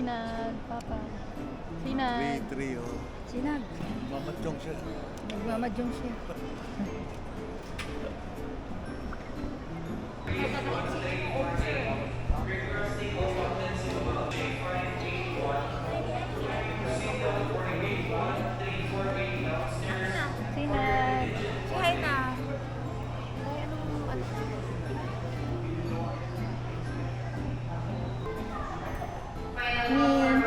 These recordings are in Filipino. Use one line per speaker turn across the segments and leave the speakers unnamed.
Sinag, Papa. Sinag.
3-3 oh.
Sinag.
Mamadyong siya.
Nagmamadyong siya. Sinag.
Hi na.
Min.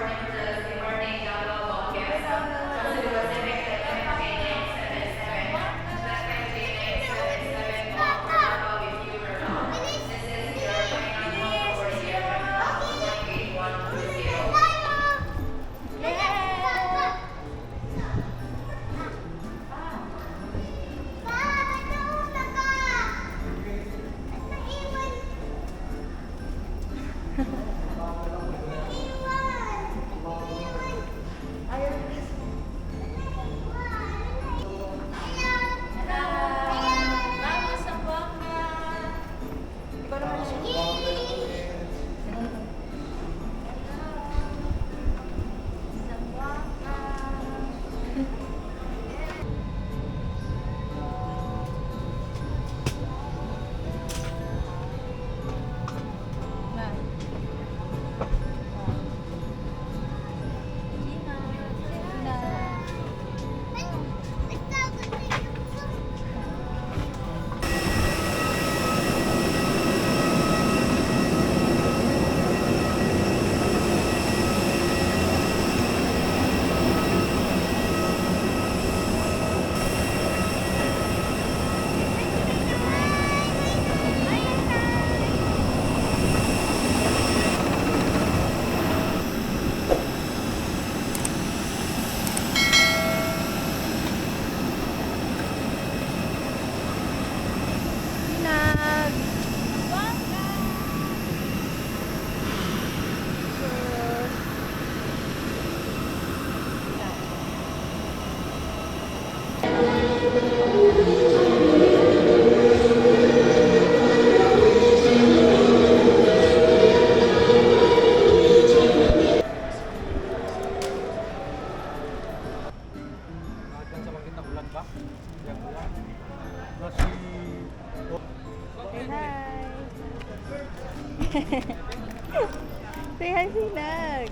Say hi, Sinag.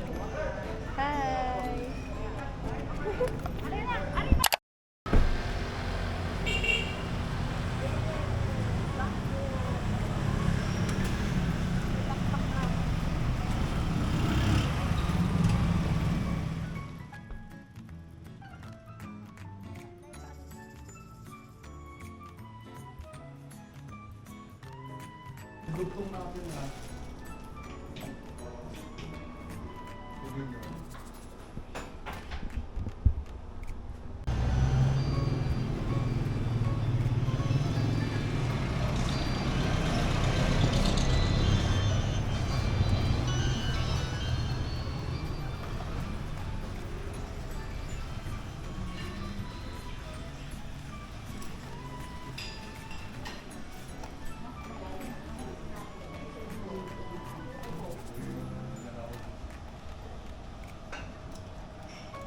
Hi.
Dugtong natin na.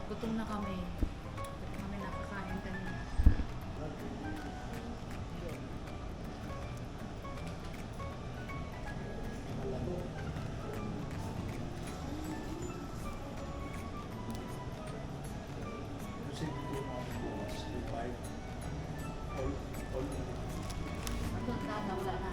Gutom na kami. Gutom kami nakakain kanina. Doon ka na, wala na.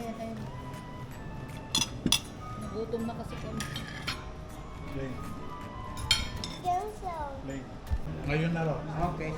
Ayan. Nagutom na kasi kami.
Lane. Lane. Ngayon na raw.
Okay.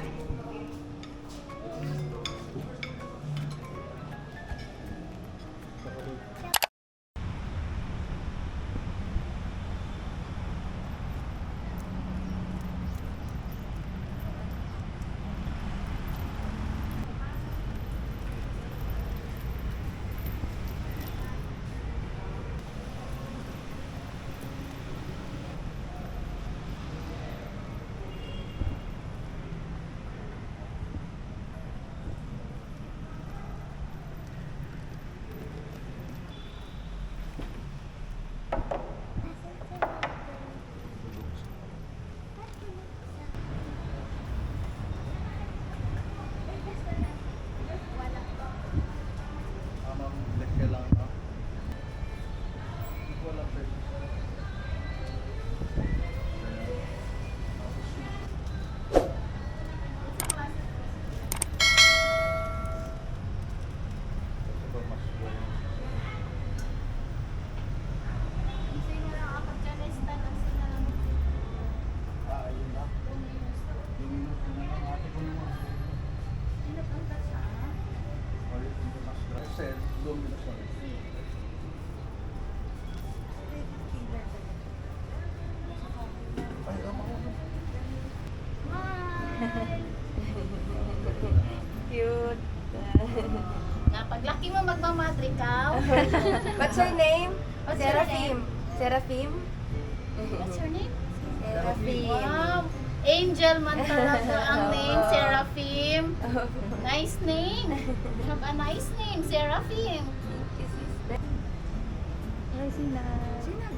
combination. Ay,
Cute.
Paglaki mo magmamatrikaw.
What's your name?
What's your
Seraphim. Seraphim?
What's your name?
Seraphim.
Wow. Angel man talaga ang name, Seraphim. Nice name. You have a nice name, Seraphim.
Hi, Sinag.
Sino?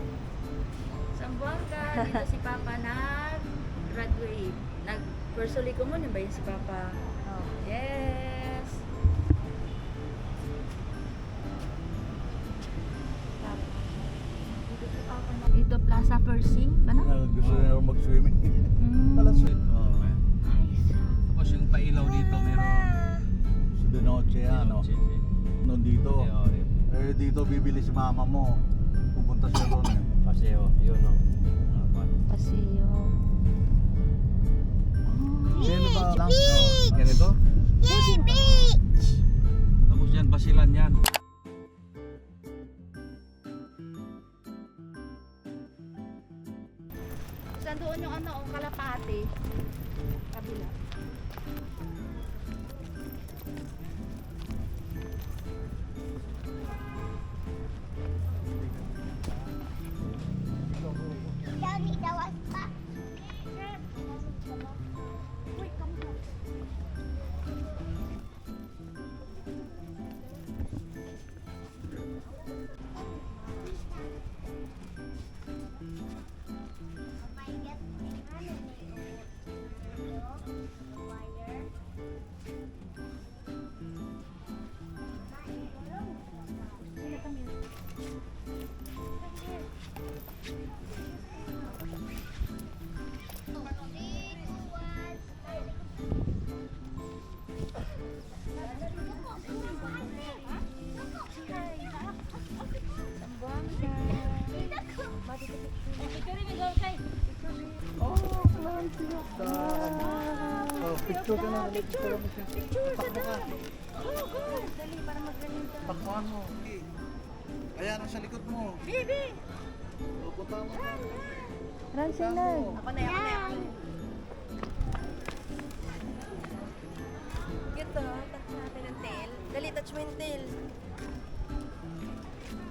Sambuanga, dito si Papa nag-graduate. Nag-pursuli ko muna ba yun si Papa?
Oh.
Yes. Dito Plaza Pershing, ano?
Gusto niya mag-swimming. Pala sweet.
Tapos yung pailaw dito meron
Si De Noche yan, no? Nandito. Eh, dito bibili si mama mo. Pupunta siya doon eh.
Paseo, yun no.
Pasiyo.
Sino ba lang?
Ganito? Tapos yan, basilan yan.
Saan doon yung ano, kalapate? Kabila.
Oh, picture ka na. Picture mo siya. Takbo ka. Takbuhan mo. Ayan, nasa likod mo. Bibi! Punta mo.
Run, Sinag.
Ako na, ako na. Cute to. Touch natin ang tail. Dali, touch mo yung tail.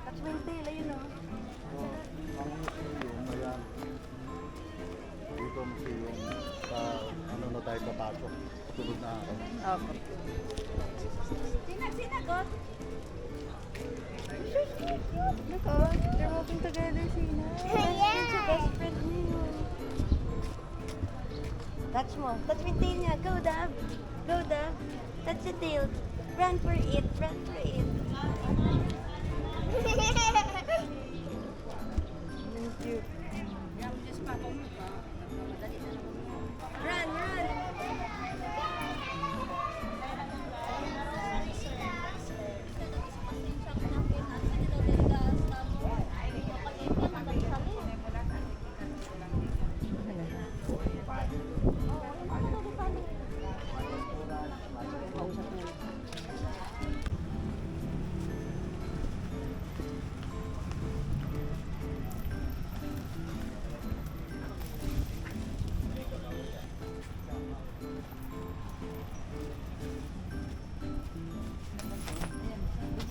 Touch mo yung tail, ayun o.
Ang museum, ayan. Dito ang museum. Sa ano na tayo papasok. Sunod na ako.
Okay.
Sinagot.
Look, oh. They're walking together, Sinag. It's your best friend niyo.
Touch mo. Touch mo yung tail niya. Go, Dab. Go, Dab. Touch the tail. Run for it. Run for it.
Cute.
Run, run.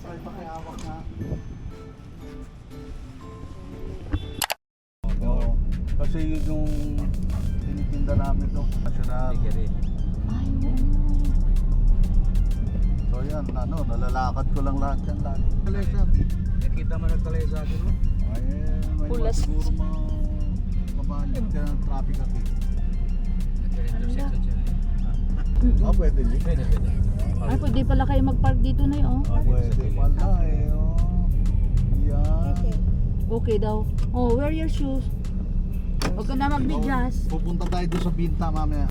Ay, pakiawak na. Oo. Kasi yun yung tinitinda namin doon. National.
Tigiri.
So yan, ano, nalalakad ko lang lahat yan lagi. Kalesa.
Nakita mo nagtalay sa akin no?
Ay, may
Pulas.
siguro mabalit ka ng traffic at eh.
Nag-intersection siya.
Ah, pwede din.
Pwede.
Ay, pwede pala kayo mag-park dito na yun, oh.
Pwede pala eh. Oh. Yan.
Okay daw. Oh, wear your shoes. Huwag ka na magbidyas.
Pupunta tayo doon sa Binta mamaya.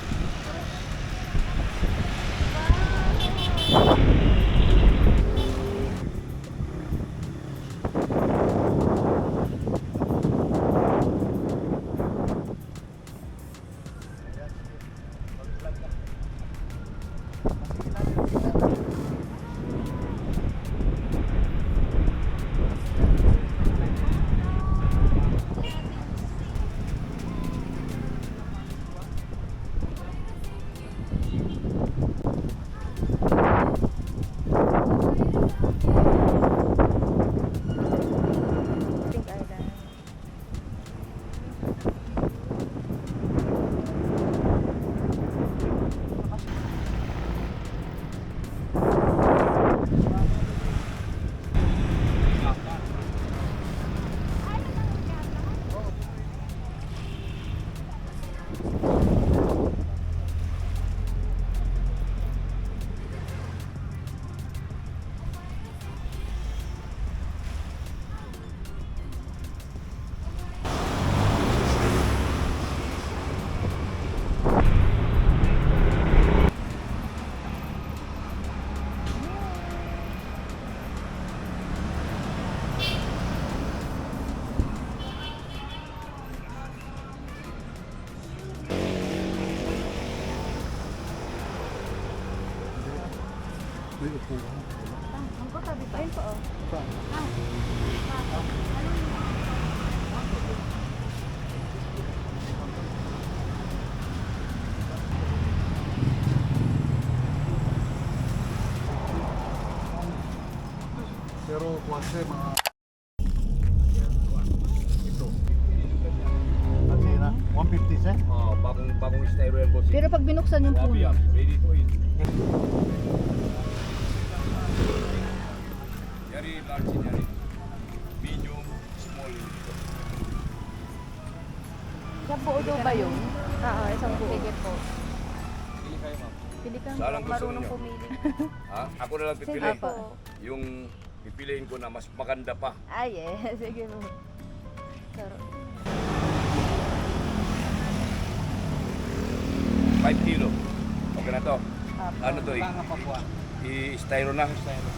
Pero kasi mga ito. Kasi na 150 set.
Oh, bagong styro yan, boss.
Pero pag binuksan yung
Wabi
puno.
yan. Ready to eat. Yari, large yari. Medium, small.
Isang buo daw ba yun? Oo, isang buo. Sige po.
Pili kayo, ma'am.
Pili ka
Saan ang gusto
marunong
niyo?
pumili.
Ha? Ako na lang pipili.
Sige po.
Yung pipiliin ko na mas maganda pa.
Ay, eh. Sige po. Pero,
5 kilo. Okay na to.
Apo.
Ano to? I-styro na.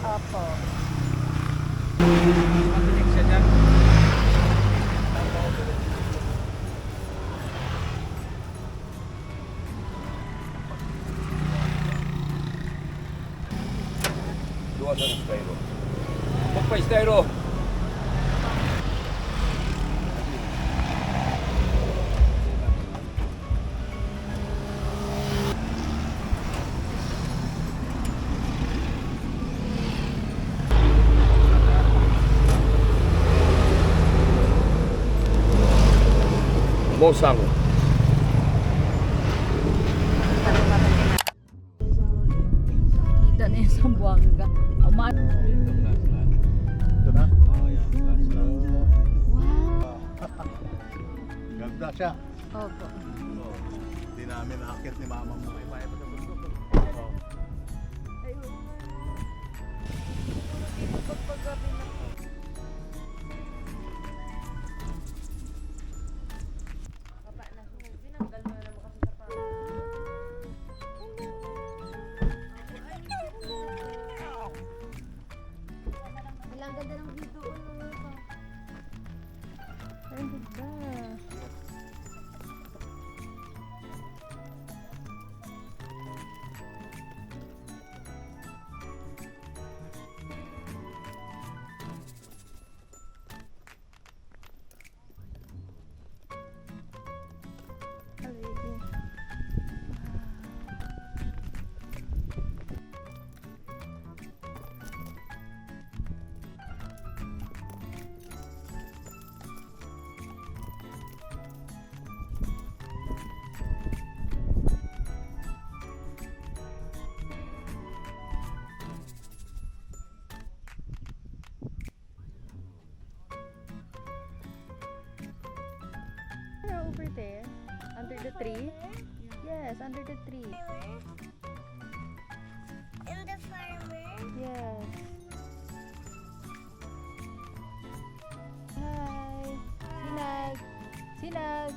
Opo.
Matinik siya dyan. Dua sa styro. Magpa-styro. Mosang.
Kita na yung Sambuanga.
Ito na.
Oh, yeah.
Wow.
Ganda siya.
Opo.
Hindi namin nakakit ni mama mo. Oh.
Ang ganda ng view doon.
Ang ganda. Over there, under the tree. Yes, under the tree.
And the farmer.
Yes. Hi. Sinag. Sinag.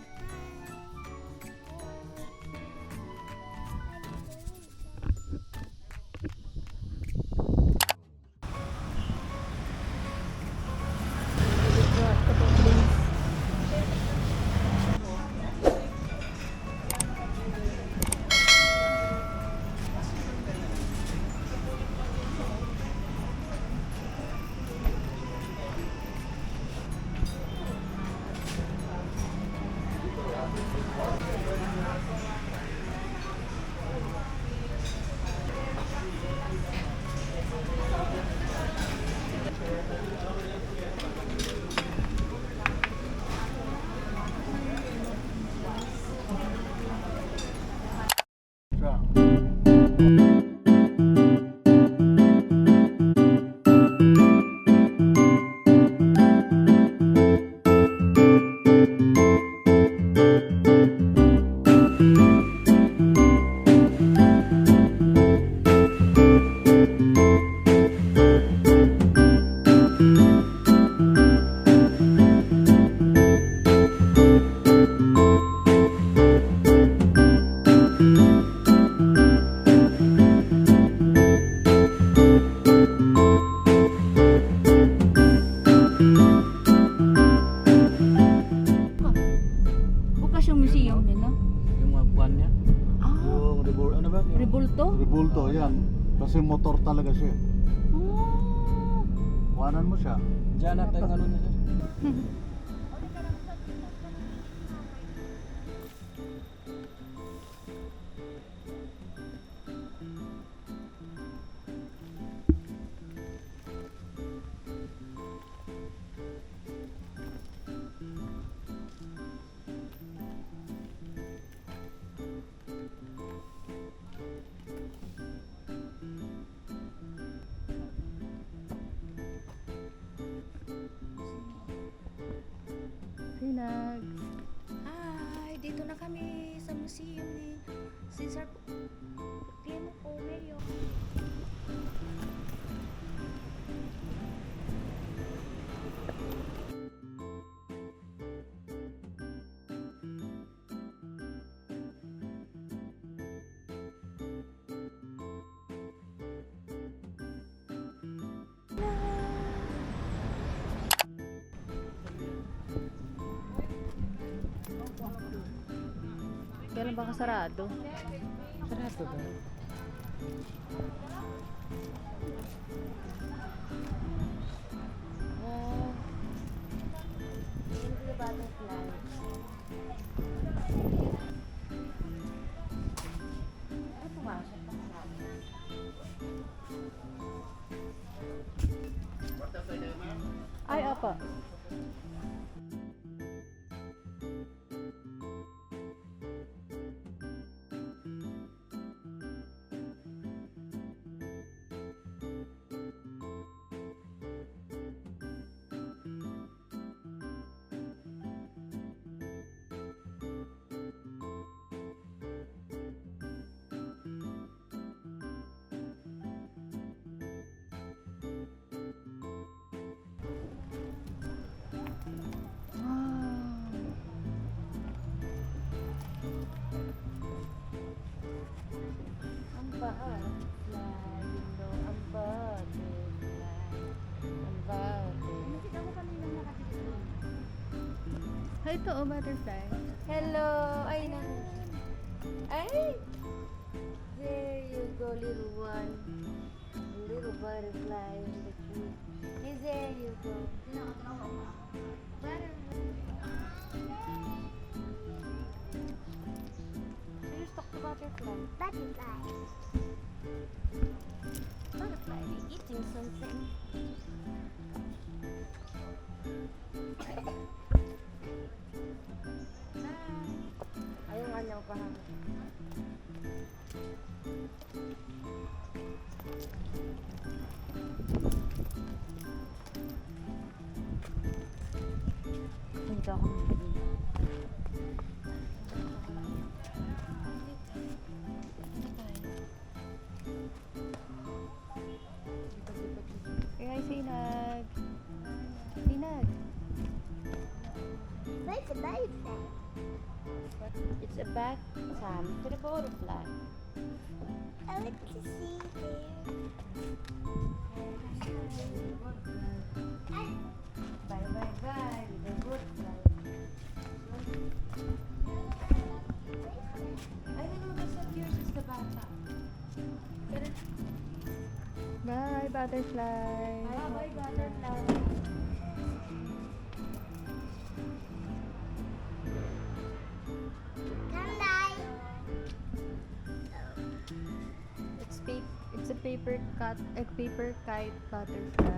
Siya.
Bukas yung museum nila.
Yung mga buwan niya.
Ah,
Yung ano ba?
Rebulto?
Rebulto, yan. Kasi motor talaga siya.
Ah.
Kuhanan mo siya.
Diyan na tayo ano na sir.
Sinag.
Hi! Dito na kami sa museum ni Cesar Tiemo Pomeo.
Kailan ba kasarado?
Sarado ba?
Ay, apa. Ay, ito oh, butterfly.
Hello! Ay, na. Ay! There you go, little one. Little butterfly in the tree. Hey, there you go. Let's talk to butterfly. Butterfly. Butterfly, eating something. Ayaw nga niyang pahanap.
Dito ako. Kaya sinag. Sinag.
What's a butterfly?
It's a back time to the butterfly.
I want to see there.
Bye, bye, bye. The butterfly. I don't know, basta yours is the bata.
Bye, butterfly.
Bye, bye, butterfly.
Come by.
It's a paper kite butterfly.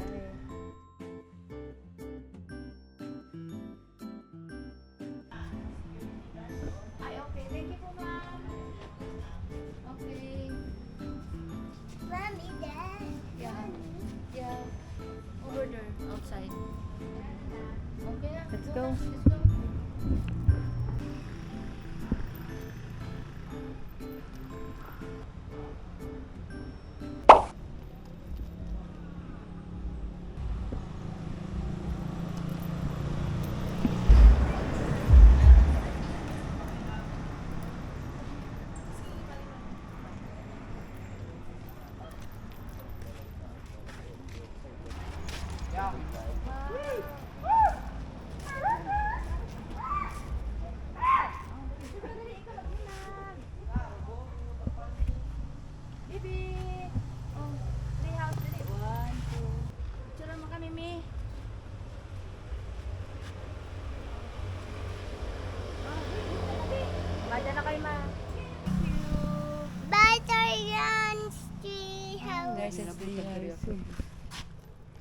Ay, okay. Thank you po, ma'am. Okay.
Mommy, Dad.
Yeah. Yeah. Over there, outside. Okay na.
Let's go.
Let's go.
Baby! Oh, play house dali. 1, 2. Picture mo kami, Mi. license DRC.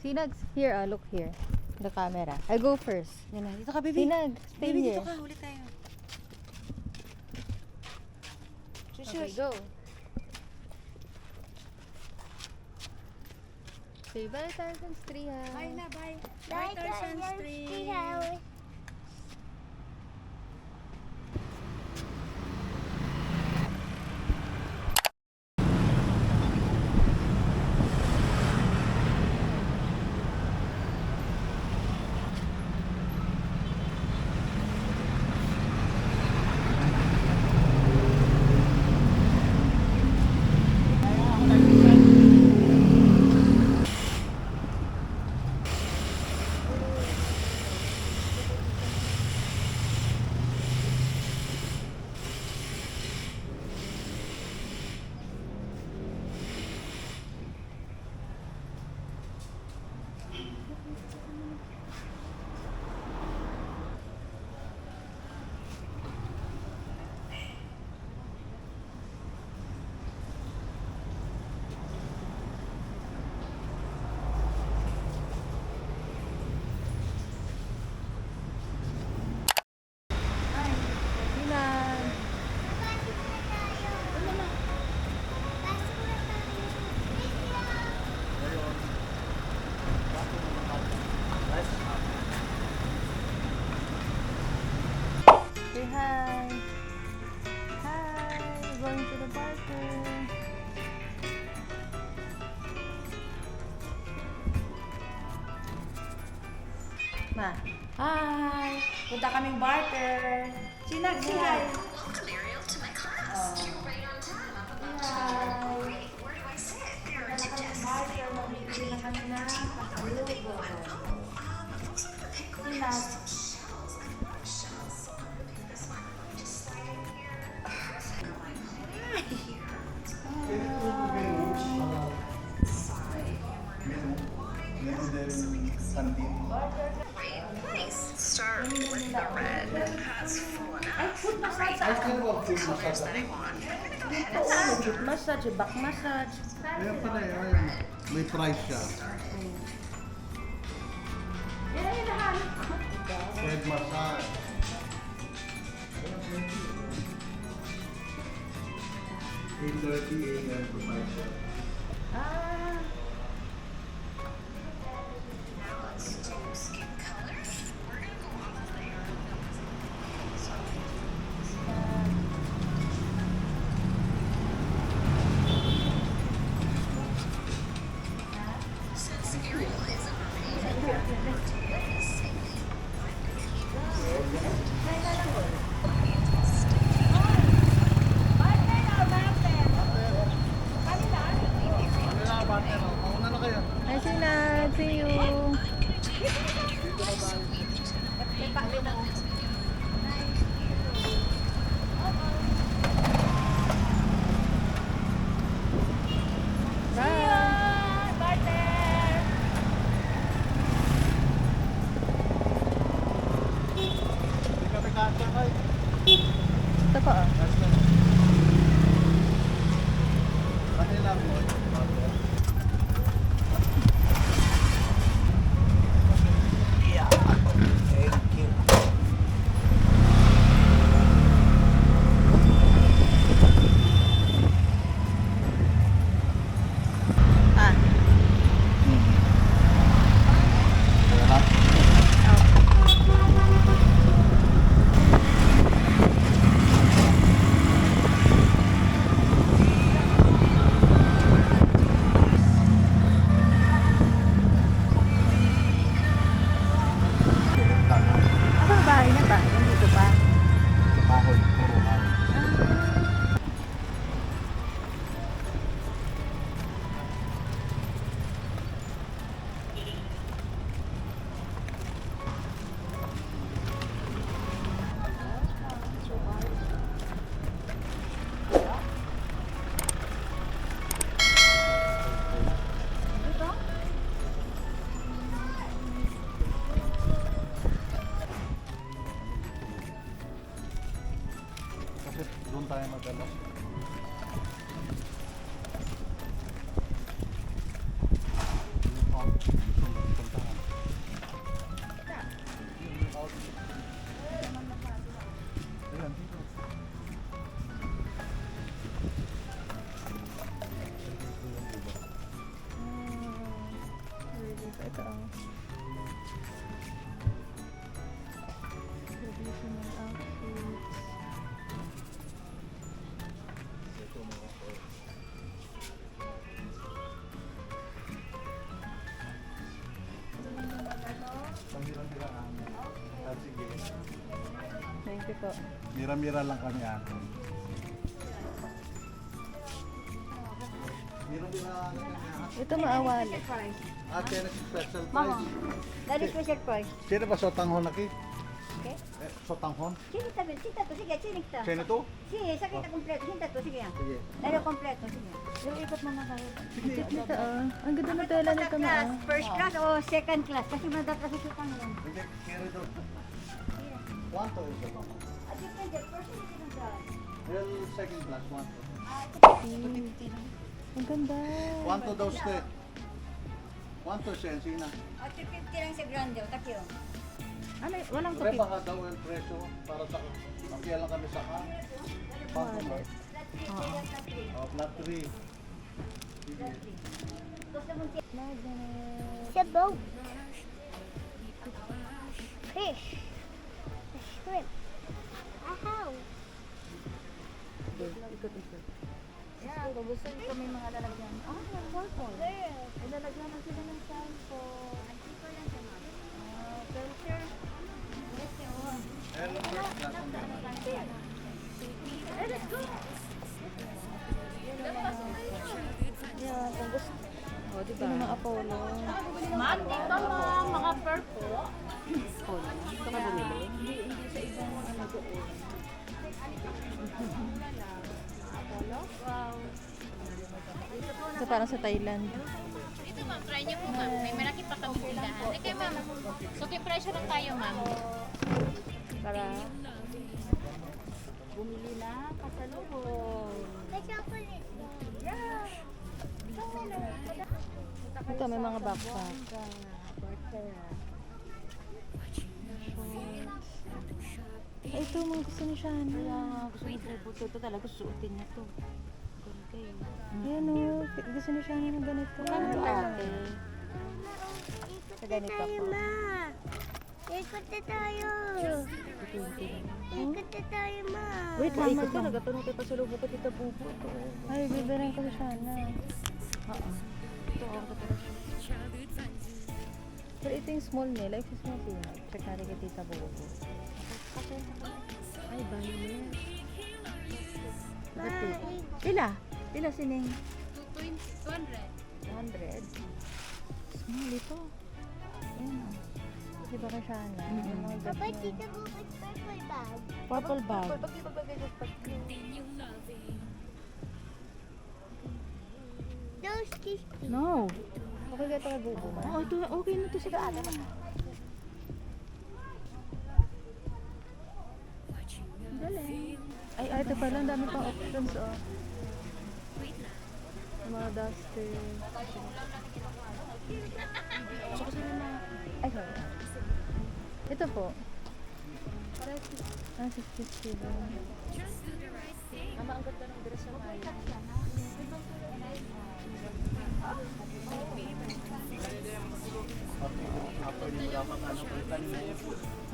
Sinags, here, look here. The camera. I go first.
Yan na. Dito ka, baby.
Sinag, stay
Baby,
here.
dito ka. Huli tayo.
Okay, go. Say bye, Tarzan's Treehouse.
Bye na, bye.
Bye, Tarzan's Treehouse.
Say hi. Hi. We're going to the barker.
Ma. Hi! Punta kaming barter. Sinag, say hi.
Welcome, Ariel, to my class. You're right on time. I'm about to
Hi.
Great. Where do I sit? There are
Punta
two
kaming
desks.
barter. Mamili na kami na pasalubong.
It looks like the penguin
Sinag.
has some shells. I love shells. So I'm gonna pick this one. Let me just slide in here. Perfect. I'm like, here. Side. Great place. Start with the red. That's full enough. Great. The colors that I want. I'm gonna go ahead and start.
Foot massage, back massage.
Ayan pala eh, ayan. May price siya.
Yan ang hinahanap ko.
Head massage. 8:30 a.m. to 5 p.m.
Ah.
Now let's do skin color. We're gonna go off layer. So, since Ariel is a mermaid, let's see.
Kanila, partner. Mauna na kayo.
Hi, Sinag. See you.
Hindi kami kasakay.
Ito pa, oh.
Kanila mo. Partner. Thank you.
Ah.
Kaya na.
Asa bahay na ba? Nandito pa.
Kahoy, puro kahoy. Kasi doon tayo mag-ano.
Traditional outfits.
Ito mga toys. Pangmira-miraan. Ah, sige.
Thank you po.
Mira-mira lang kami Mira-mira lang kami
Ito maawali.
Ate, special price.
Dari special price.
Sino ba sotanghon laki?
Okay.
Sotanghon?
Sini tabi, sini to, sige, sini to.
Sino to?
Sige, sakit na kompleto, sini to, sige.
Sige.
Dari kompleto, sige.
Yung ikot mo na kayo. Cute nito ah. Ang ganda na tela nito ma.
Class, first class o second class kasi madal kasi kita ngayon.
Hindi, carry doon. Kwanto yung sotanghon?
Depende, first and second class.
Well, second class, kwanto.
Ang ganda.
Kwanto daw ste? Kwanto siya, sina?
50 lang sa grande, o takyo.
Ano, walang
Pre,
tukit.
baka daw yung presyo para sa makiya lang kami sa Kwanto ba? Oh, flat 3. Sige.
It's a boat. Fish. A shrimp. A house.
Yeah, gusto ko may mga lalagyan. Ah, yung cellphone. Ay, lalagyan na sila ng cellphone. Filter.
Hello, first class ang naman.
Yan, kung gusto. O, diba? Ito mga Apollo.
Ma'am, dito ma'am, mga fur po.
Ito ka bumili? Hindi sa ibang ano doon. Apollo? Wow. Ito parang sa Thailand.
Dito ma'am, try niyo po ma'am. May malaki pa kami tindahan. Okay ma'am. So, presyo lang tayo ma'am.
Para bumili na kasalubong.
May chocolate.
Ito may mga backpack. Ay, ito mga gusto ni Shana. Kaya nga gusto ni Trevor. Ito talaga suotin niya to. Ayan o, gusto ni Shana ng ganito. Ano ate? Sa ganito
Tayo,
po.
ma. Ikot na tayo. Ikot na tayo, ma.
Wait, maikot ka. Nagatanong tayo pa sa lubo ko, Tita Bubo. Ay, bibirin ko si Shana. Oo. Ito, ang katara siya. Pero ito yung small niya, like sa small peanut. Check natin kay Tita Bubo. Ay, bayo niya. Ila? Ila sining?
200.
100. Small ito. Ayan o. Di ba ka Shana? Yung mga
Papa,
ganyan.
tita mo, may purple bag.
Purple bag.
Those fish.
No. Okay ka ito kay Bubo man? Oo, ito, okay na ito sila ate. Galing. Ay, ito pala. Ang dami pang options, oh. Mga duster. Ay, sorry. Ito po. Ah, 67. Ama, ang ganda ng dress sa Maya.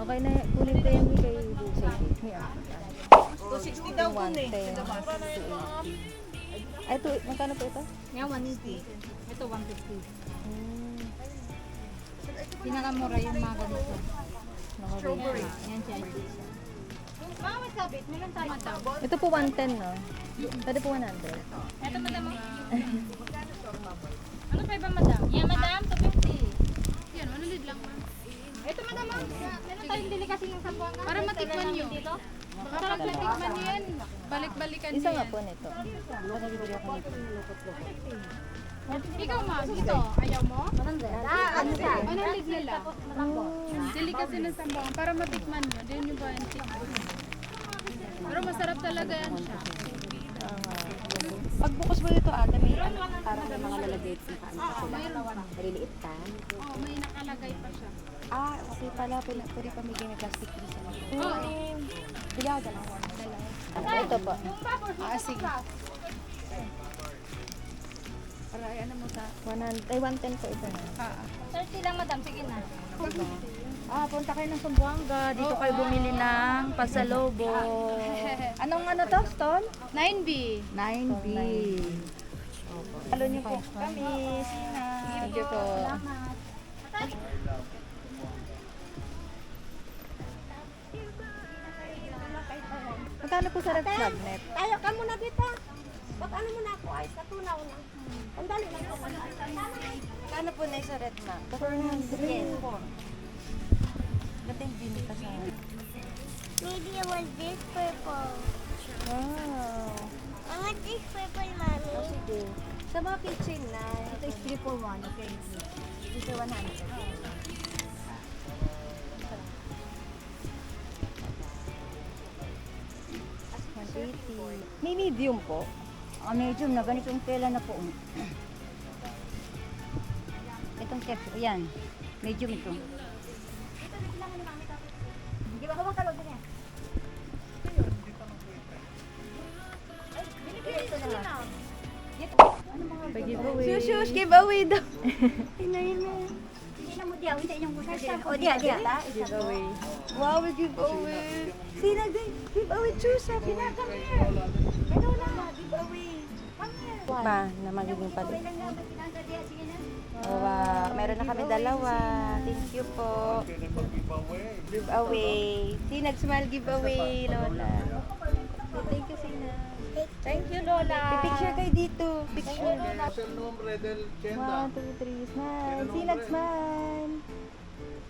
Okay na, kunin ko yung kay Busay. May 260 daw po eh. 280. Ay, ito, magkano po ito?
Yan, 180. Ito, 150.
Hmm.
Pinakamura yung mga ganito.
Strawberry.
Yan siya.
Mga masabit, meron tayo daw.
Ito po 110, no? Pwede po 100.
Ito madam. Ano pa iba madam? Yan madam, 250. Yan, 100 lang ma'am. Ito madam, meron tayong delicacy ng Sambuanga. Para matikman nyo. Masarap na tikman nyo yan. Balik-balikan nyo
Isa nga
yan.
po nito.
Ikaw ma'am, ito. Ayaw mo?
Ano siya?
100 nila. Delicacy ng Sambuanga. Para matikman nyo. Din nyo ba yung tikman? Pero masarap talaga yan siya.
Pagbukas mo dito ate, may parang may mga lalagay sa kaano pa sila.
Mayroon pa.
Maliliit pa.
Oo, may nakalagay pa siya.
Ah, okay pala. Pwede pamigay may plastic piece sa mga.
Oo.
Bilaga lang. Ito po.
Ah, sige.
Para ano mo sa...
110 po ito na.
30 lang madam, sige na.
Punta kayo ng Sumbuanga. Dito kayo bumili ng pasalubong. Anong ano to, stall?
9B.
9B. Halo niyo po kami. Sina. Thank you po. Magkano po sa red magnet?
Tayo ka muna dito. Ba't ano muna ako ay natunaw na. Ang dali lang ako.
Magkano po na sa red magnet? 400. Ba't yung binita sa akin?
Maybe I want this purple.
Wow.
I want this purple, mommy.
Sige. Sa mga kitchen na, ito is 3 for 1. Okay. 3 for 100. May medium po.
Medium na, ganitong tela na po. Itong text, yan. Medium ito. Hindi ba kawang kalog niya?
Giveaway. Shush, giveaway daw.
Hindi na mo diya, hindi niyong gusto din. O diya.
Giveaway. Wow, may giveaway. Sina din? Giveaway, Chusa. Come here. Ikaw na, giveaway. Come here. Ma, na magiging palit. Meron na kami dalawa. Thank you po. Giveaway. Sinag-smile giveaway, Lola. Thank you, Sina. Thank you, Lola. Picture kayo dito. Picture.
Hacer nombre del tienda.
1, 2, 3, smile. Sinag-smile.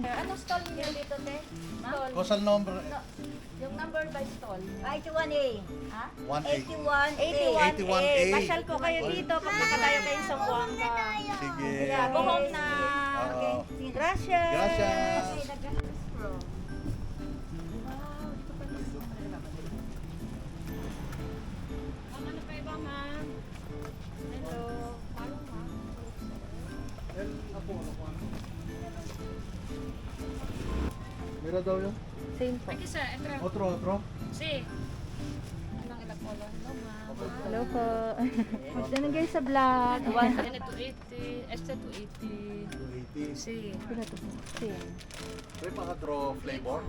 Ano stall niyo dito, te?
Cosa el nombre?
Yung number by stall.
81A.
180.
81A. Pasyal po kayo dito pag nakatayo kayo sa Buanga.
Sige.
Go home na.
Oo.
Gracias.
Gracias.
Ano pa iba, ma'am? Hello.
Mira daw yun.
Same po.
Aquí, sir. Entra.
Otro.
Sí. Anong ilapolo? Hello, ma'am.
Hello po. Magdanong kayo sa vlog.
Tiene 280. Este 280.
280.
Sí.
Sino to po? Same.
Pwede pa ka-draw flavor?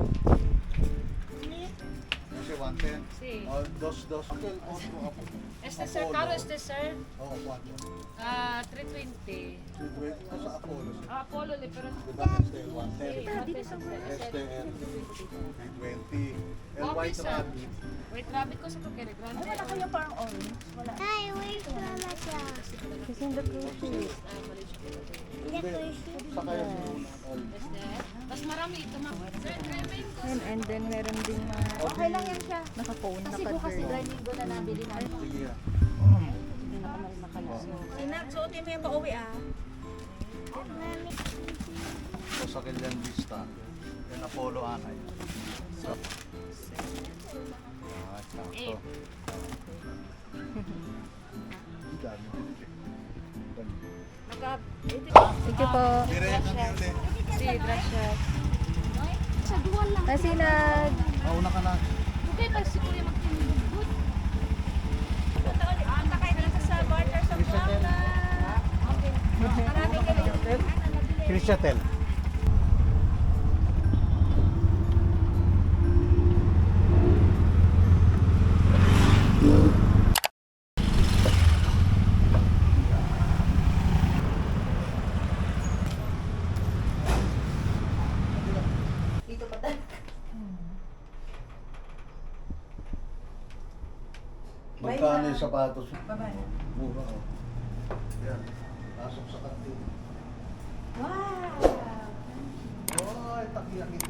Kasi 110.
Sí.
Oh, dos. Okay, otro apo.
Este, sir. Caro, este, sir.
Oo, cuatro.
320.
Sa Apollo.
Apollo, pero...
Diba, este, 110. Este, 320. El
Okay,
white
sir.
rabbit.
Wait, rabbit ko sa Pukere Grande.
Wala kayo parang orange. Wala.
Hi, where's Mama siya?
Kasi in the cruise.
Hindi. Saka yung all.
Mas marami ito, ma'am. Sir, try mango.
And then meron din mga
Okay lang yan siya.
naka-phone,
Kasi bukas si
naka-girl.
Dry Linggo na nabili namin.
Sige yan.
Hindi na kami makalas.
Sinagsuotin mo yung pauwi
So, sa Kilian Vista. Yung Apollo Anay. So, sakto. Ang dami.
Thank you po.
Dire kami ulit.
Si gracias.
Sa duwan lang.
Kasi nag...
Mauna ka na.
Okay, pag si Kuya magtinulog.
Christiatel. Magkano yung sapatos? Mura oh. Yan. Pasok sa kantin.
Wow!
Oy, takiyak ito.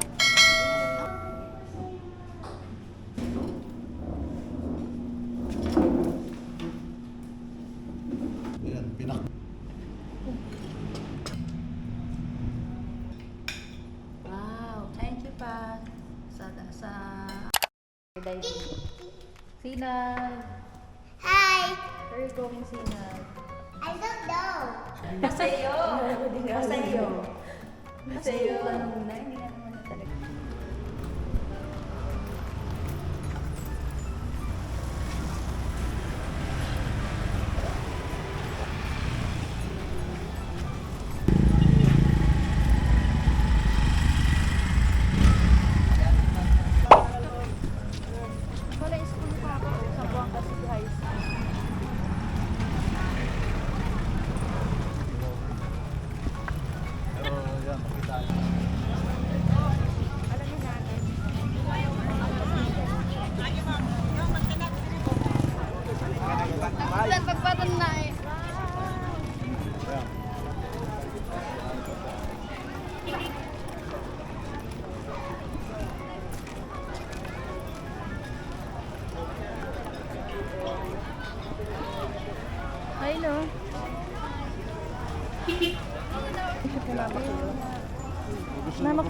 Yan, pinak.
Wow, thank you pa.
Sinag.
Hi.
Where are you going, Sinag?
I don't know.
Masaya. Masaya. Masaya.
Ano muna, hindi na naman talaga.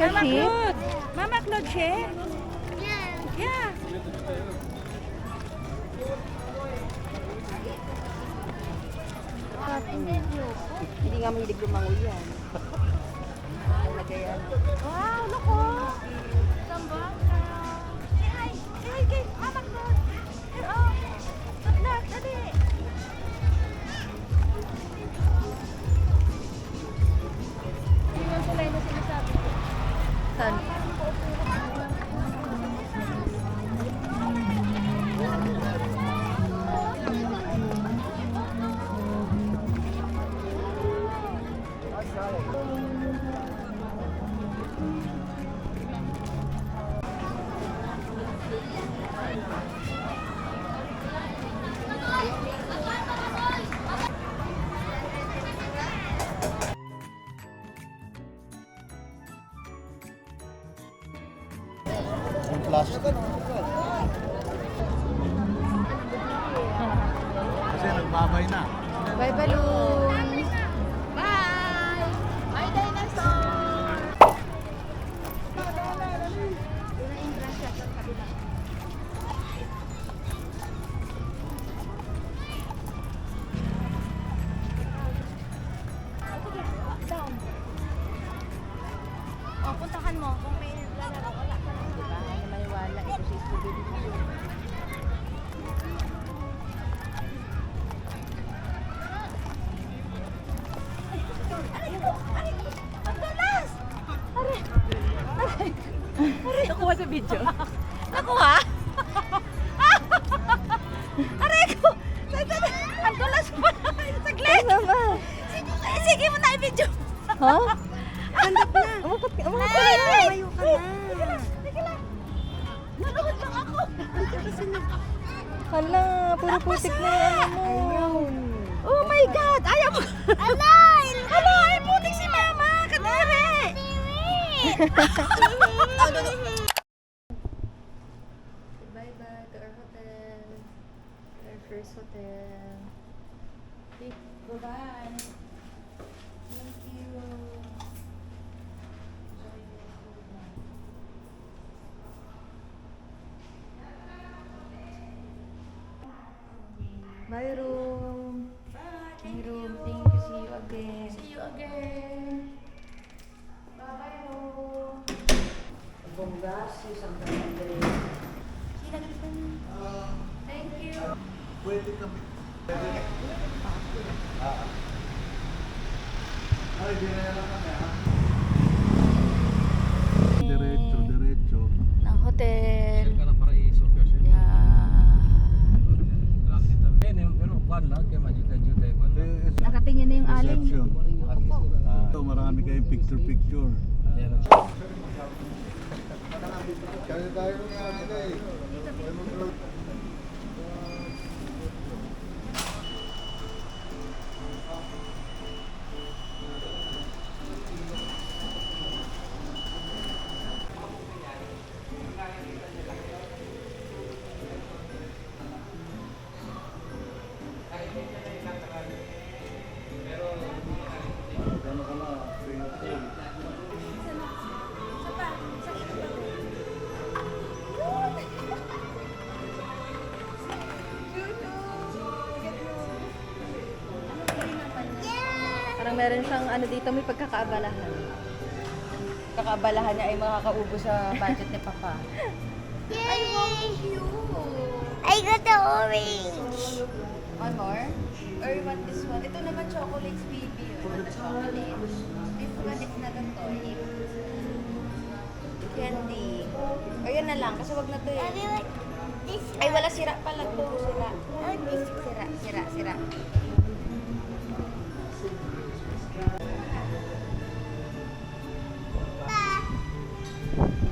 like a sheep?
Mama Claude, share? Yeah.
Hindi nga mahilig lumangoy yan. Talaga yan.
Wow, look oh. Sambang. Hi. Hey, hey, Mama Claude. Here, oh. Good luck, dali. Yung salay na sinasabi ko.
Saan?
Yung plastic. Kasi nagbabay na.
Bye, balloon!
Bye! Bye, dinosaur! Oh, puntahan mo. Kung may lalaro, wala ka lang, di ba? Ano maniwala, ito si Scooby-Doo. Nakuha sa video. Nakuha? Aray ko! Ang dulas pa! Saglit! Sige mo na i-video.
Ha? Handap na. Umukot ka. Umukot ka na.
Mayo ka na. Sige lang. Naluhod lang ako.
Hala, puro putik na yung ano mo.
Oh my God! Ayaw mo! Alay! Alay! Putik si Mama! Kadiri!
Bye-bye to our hotel. Our first hotel.
Bye-bye.
Thank you. Bye, room. Bye, room. Thank you. See you again.
See you again.
Bye-bye, room. Bonggas, isang kalendari.
Thank you.
Pwede kami. Ay, di na lang kami ha. Diretso, diretso.
Ng hotel.
Sir ka na para i-super sir. Pero kuan lang kay majuta-juta kuan.
Nakatingin na yung aling.
Reception. So, marami kayong picture-picture.
Ayan.
Kaya tayo nga nila eh. Gano'n ka na, swimming pool.
Parang meron siyang ano dito, may pagkakaabalahan. Pagkakaabalahan niya ay makakaubo sa budget ni Papa.
Yay! I got the orange.
One more? Or you want this one? Ito naman chocolates, baby. You want the chocolates? This one is not a toy. Candy. O yan na lang, kasi wag na to eh.
Daddy, what? This
Ay, wala sira pala to. Sira.
Oh, this
Sira.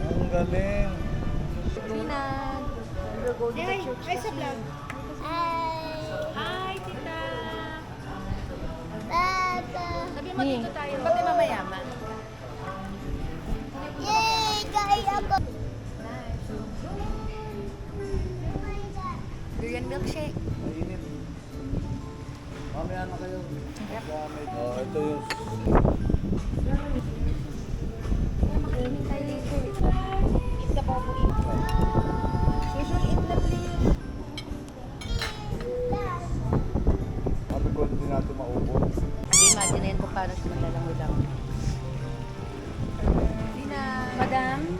Ang galing.
Tina, we'll go to the church.
Ay, sa vlog.
Hi.
Hi, tita.
Tata.
Sabi mo dito tayo.
Pati mamayaman.
Yay! Guys, ako.
Durian milkshake.
Mainit. Mamaya na kayo. Gamit. Oh, ito yung
Madam,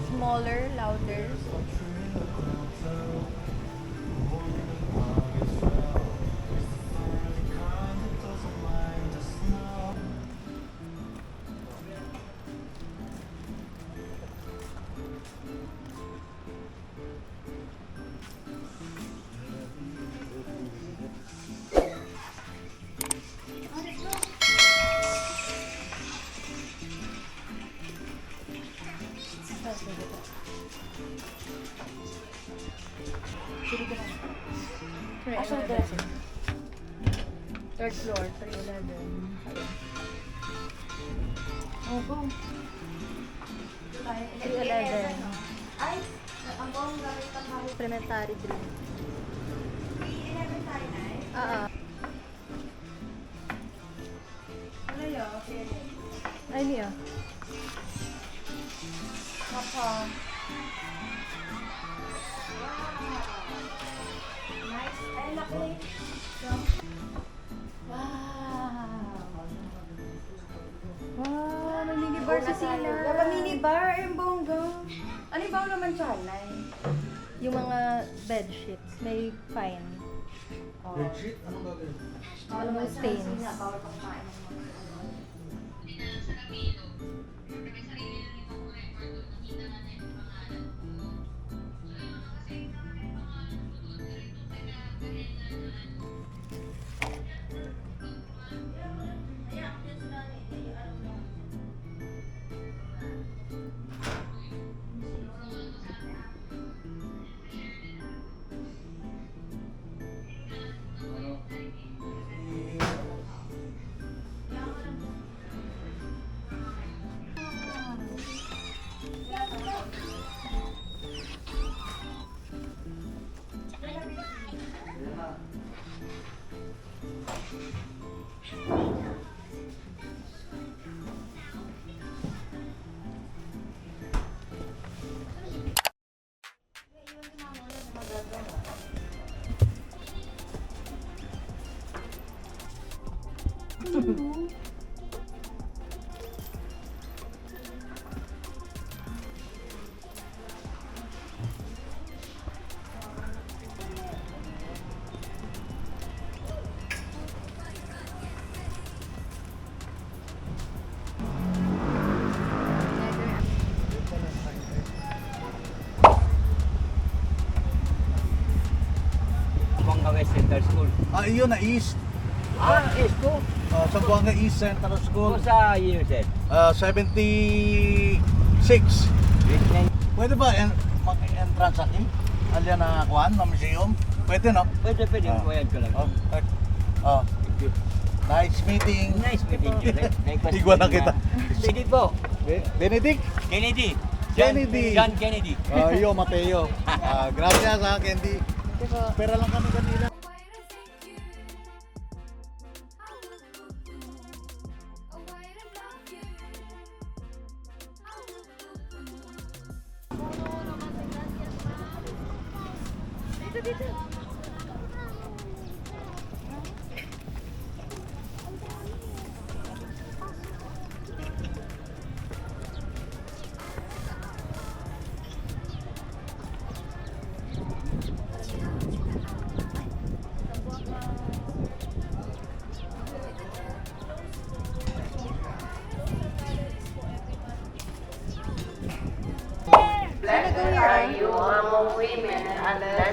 smaller, louder. Third floor, 311. Oh, go. 311.
Ay, ang buong gamit ng bahay.
Supplementary drink.
311 tayo na eh.
Oo.
Ano yun?
Ay, niya.
Papa. Nice. Ay, laki.
Wow, may minibar sa sila.
Baka minibar, yung bongga. Ano yung bago naman Charlay?
Yung mga bed sheets, may fine.
Bedsheet? Anong gagawin?
Ano mga stains.
Bawal pang kain ng mga
Buanga West Center School.
Ah, iyon na East.
East po.
Sa Buanga East Central School.
Kung sa year set.
76.
Grade 9.
Pwede ba mag-entrance aki? Alyan na kuhan, na museum? Pwede, no?
Pwede. Kumayad ko lang.
Oh,
Thank you.
nice meeting.
Nice meeting you.
Tigwan na kita.
Sige po.
Benedict?
Kennedy.
Kennedy.
John Kennedy.
Yo, Mateo. Gracias ha, Candy. Pera lang kami kanila.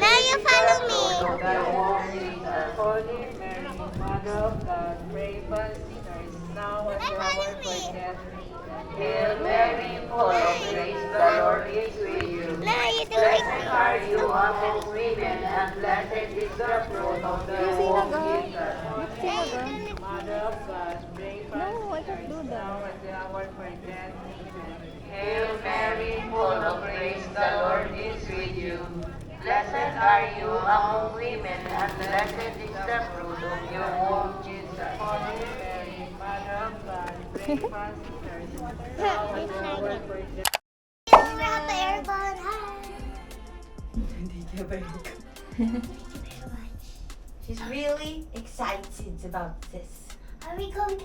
Now you follow me.
Hail Mary, full of grace, the Lord is with you.
Now you do
Blessed
it.
are you among women, and blessed is the fruit of the womb, Jesus. Mother of God, pray for
No, I can't do
us
that.
now and at our death. Hail Mary, full of grace, the Lord is with you. Blessed are you among women, and blessed is the fruit of your womb, Jesus. Holy Mary, Mother of God, pray for us sinners, now and at our death.
Grab the airborne.
She's really excited about this.
Are we going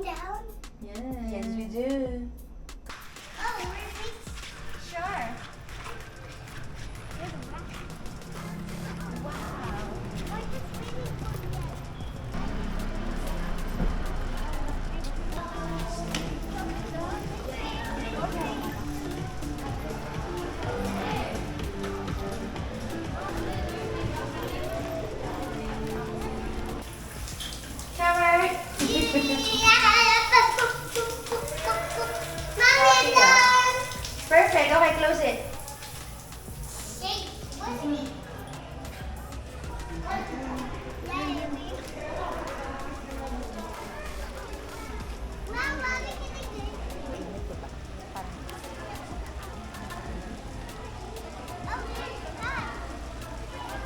down?
Yes, we do. Perfect. Okay, close it.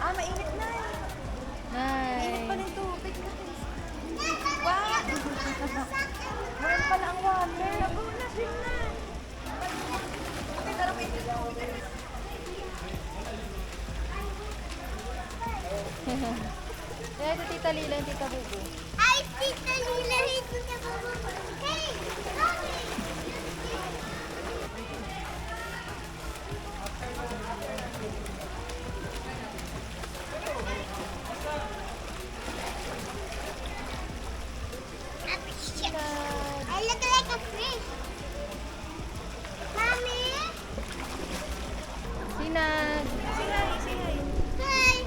Ah, mainit na. Mainit pa ng tubig. Wow! Meron pala ang water. Nabunas yun na. Okay, tara, wait.
Kaya ito Tita Lila, yung Tita Bubu.
Ay, Tita Lila, ito na po. Hey, Mommy! I look like a fish. Mommy?
Sinag!
Say hi, say hi.
Hi!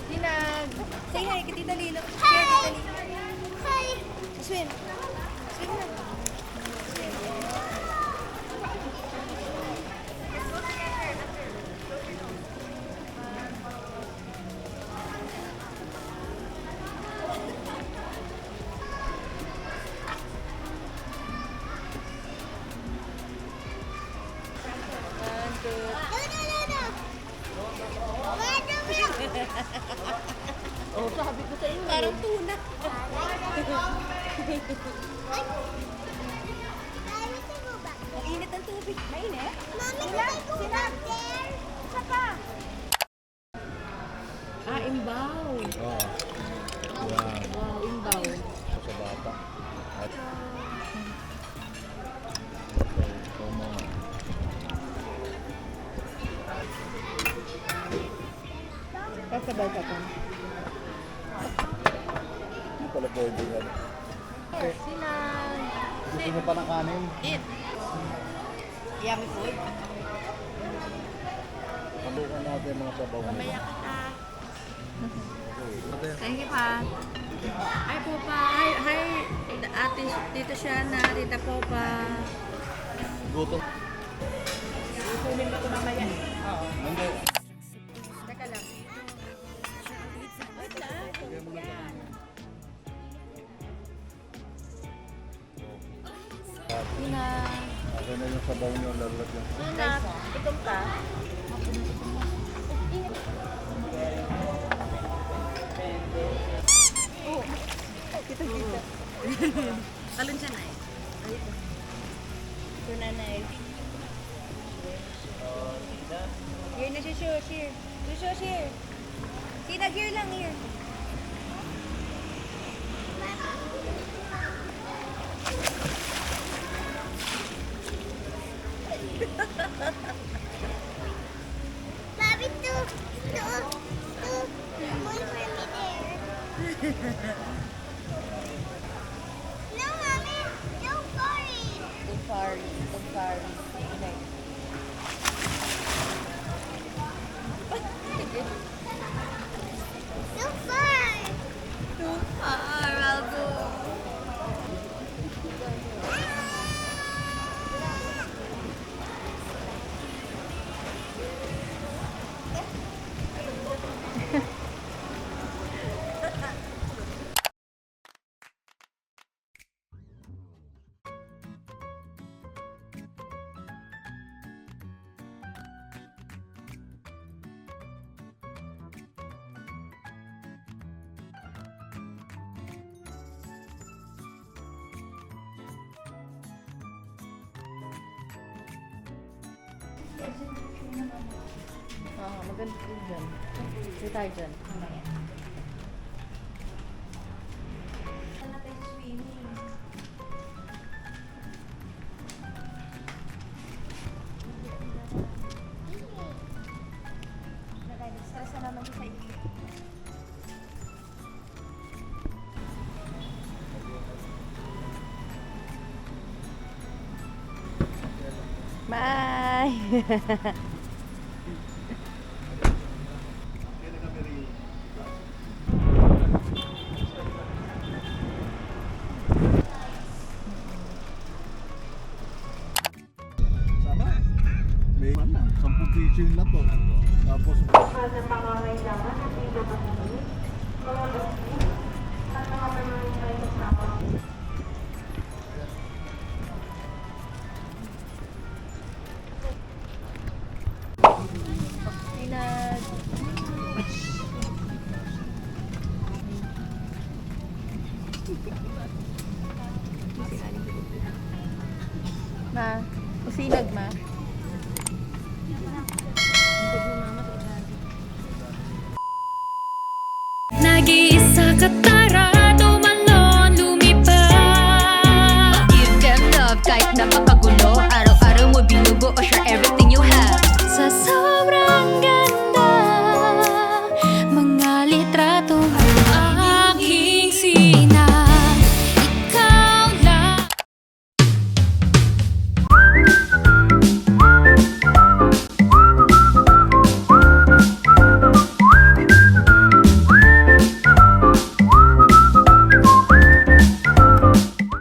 Sinag!
Say hi kay Tita Lilo.
Hi!
Here, Tita Lilo.
Hi!
Swim. Swim na.
No, no, no, no! Where the milk?
Oh, sabi ko sa inyo. Parang tuna.
I want to go back.
Ang init ng tubig. Mainit?
Mommy, can I go back there?
Isa pa. Ah, imbaw.
Oo. Yan.
Wow, imbaw.
Sa bata. At ito mga
Kasabay ka pa.
hindi pala pwede yan.
Sinag!
Gusto mo pa ng kanin?
Eat. Yummy food.
Halukan natin mga sabaw nila.
Thank you pa. Hi po pa. Hi ate Tita Shana, Tita Popa.
Gutom.
Kunin mo ito mamaya.
Hindi.
Teka lang. Wait lang. Yan.
Sinag!
Okay na yung sabaw nyo, lalagyan.
Sinag!
Itom ka. Kita-kita. Talon siya na eh. Ito na na eh. Here na si Shush, here. Shush, here. Sinag, here lang, here.
Mommy, one for me there. No, Mommy, no sorry.
Sorry. Okay.
No far.
Too far, I'll go. Maganda din dyan. Hindi tayo dyan. Mamaya. Stress na naman siya sa iyo.
Bye!
fishing na to. Tapos,
Pinag... Ma, usinag ma.
Nag-iisa ka tara